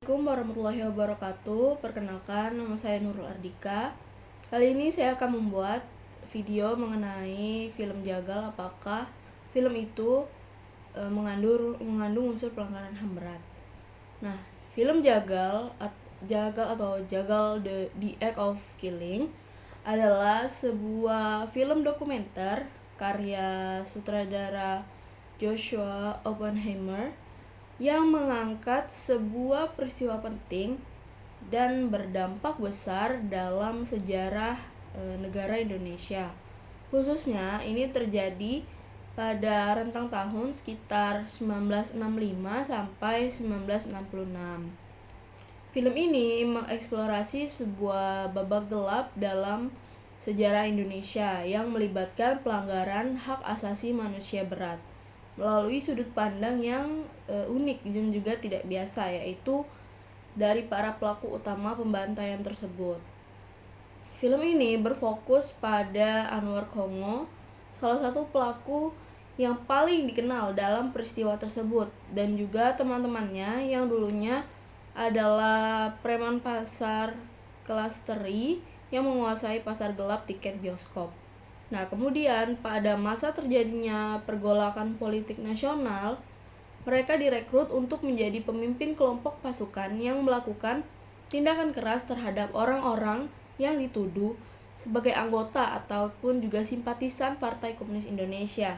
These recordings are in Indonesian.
Assalamualaikum warahmatullahi wabarakatuh. Perkenalkan, nama saya Nurul Ardika. Kali ini saya akan membuat video mengenai film Jagal. Apakah film itu mengandung unsur pelanggaran HAM berat? Nah, film Jagal atau Jagal The Act of Killing adalah sebuah film dokumenter karya sutradara Joshua Oppenheimer yang mengangkat sebuah peristiwa penting dan berdampak besar dalam sejarah negara Indonesia. Khususnya ini terjadi pada rentang tahun sekitar 1965 sampai 1966. Film ini mengeksplorasi sebuah babak gelap dalam sejarah Indonesia yang melibatkan pelanggaran hak asasi manusia berat melalui sudut pandang yang unik dan juga tidak biasa, yaitu dari para pelaku utama pembantaian tersebut. Film ini berfokus pada Anwar Kongo, salah satu pelaku yang paling dikenal dalam peristiwa tersebut, dan juga teman-temannya yang dulunya adalah preman pasar kelas teri yang menguasai pasar gelap tiket bioskop. Nah, kemudian pada masa terjadinya pergolakan politik nasional, mereka direkrut untuk menjadi pemimpin kelompok pasukan yang melakukan tindakan keras terhadap orang-orang yang dituduh sebagai anggota ataupun juga simpatisan Partai Komunis Indonesia.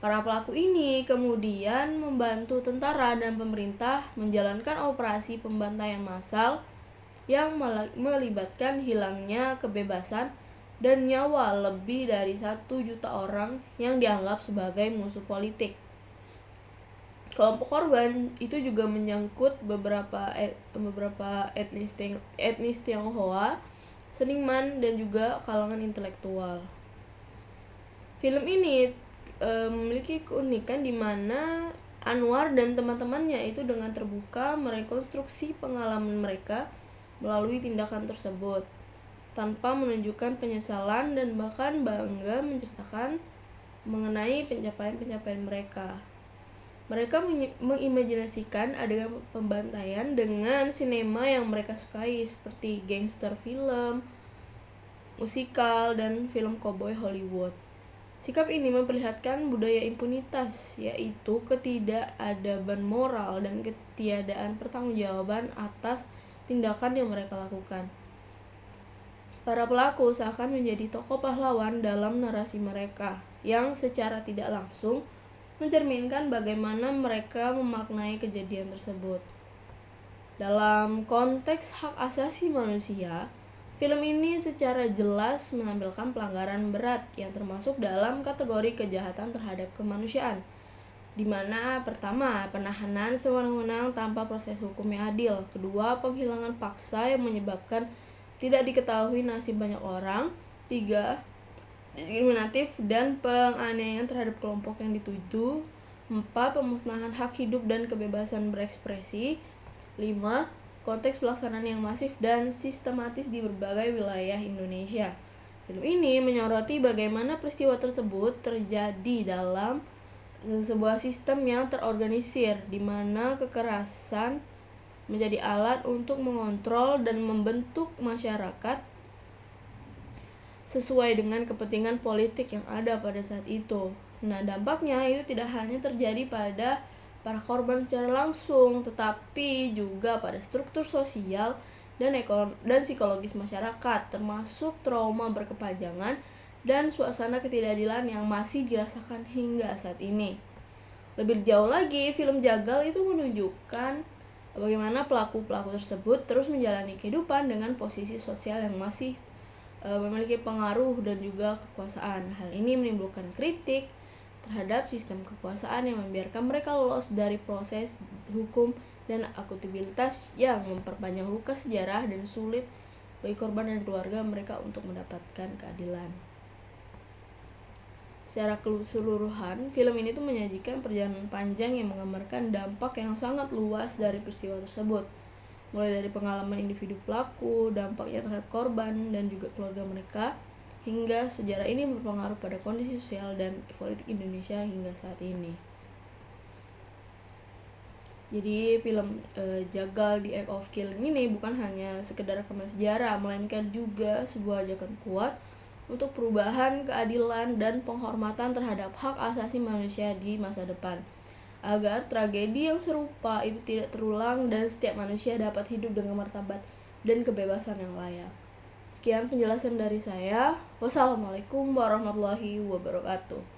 Para pelaku ini kemudian membantu tentara dan pemerintah menjalankan operasi pembantaian massal yang melibatkan hilangnya kebebasan dan nyawa lebih dari 1 juta orang yang dianggap sebagai musuh politik. Kelompok korban itu juga menyangkut beberapa etnis Tionghoa, seniman, dan juga kalangan intelektual. Film ini memiliki keunikan di mana Anwar dan teman-temannya itu dengan terbuka merekonstruksi pengalaman mereka melalui tindakan tersebut, tanpa menunjukkan penyesalan dan bahkan bangga menceritakan mengenai pencapaian-pencapaian mereka. Mereka mengimajinasikan adegan pembantaian dengan sinema yang mereka sukai seperti gangster film, musikal, dan film koboi Hollywood. Sikap ini memperlihatkan budaya impunitas, yaitu ketidakadaban moral dan ketiadaan pertanggungjawaban atas tindakan yang mereka lakukan. Para pelaku seakan menjadi tokoh pahlawan dalam narasi mereka, yang secara tidak langsung mencerminkan bagaimana mereka memaknai kejadian tersebut. Dalam konteks hak asasi manusia, film ini secara jelas menampilkan pelanggaran berat yang termasuk dalam kategori kejahatan terhadap kemanusiaan, di mana pertama, penahanan sewenang-wenang tanpa proses hukum yang adil. Kedua, penghilangan paksa yang menyebabkan tidak diketahui nasib banyak orang. 3, diskriminatif dan penganiayaan terhadap kelompok yang dituju. 4, pemusnahan hak hidup dan kebebasan berekspresi. 5, konteks pelaksanaan yang masif dan sistematis di berbagai wilayah Indonesia. Film ini menyoroti bagaimana peristiwa tersebut terjadi dalam sebuah sistem yang terorganisir, di mana kekerasan menjadi alat untuk mengontrol dan membentuk masyarakat sesuai dengan kepentingan politik yang ada pada saat itu. Nah, dampaknya itu tidak hanya terjadi pada para korban secara langsung, tetapi juga pada struktur sosial dan psikologis masyarakat, termasuk trauma berkepanjangan dan suasana ketidakadilan yang masih dirasakan hingga saat ini. Lebih jauh lagi, film Jagal itu menunjukkan bagaimana pelaku-pelaku tersebut terus menjalani kehidupan dengan posisi sosial yang masih memiliki pengaruh dan juga kekuasaan. Hal ini menimbulkan kritik terhadap sistem kekuasaan yang membiarkan mereka lolos dari proses hukum dan akuntabilitas yang memperpanjang luka sejarah dan sulit bagi korban dan keluarga mereka untuk mendapatkan keadilan. Secara keseluruhan, film ini tuh menyajikan perjalanan panjang yang menggambarkan dampak yang sangat luas dari peristiwa tersebut, mulai dari pengalaman individu pelaku, dampaknya terhadap korban dan juga keluarga mereka, hingga sejarah ini berpengaruh pada kondisi sosial dan politik Indonesia hingga saat ini. Jadi film Jagal The Act of Killing ini bukan hanya sekedar rekaman sejarah, melainkan juga sebuah ajakan kuat untuk perubahan, keadilan, dan penghormatan terhadap hak asasi manusia di masa depan. Agar tragedi yang serupa itu tidak terulang dan setiap manusia dapat hidup dengan martabat dan kebebasan yang layak. Sekian penjelasan dari saya. Wassalamualaikum warahmatullahi wabarakatuh.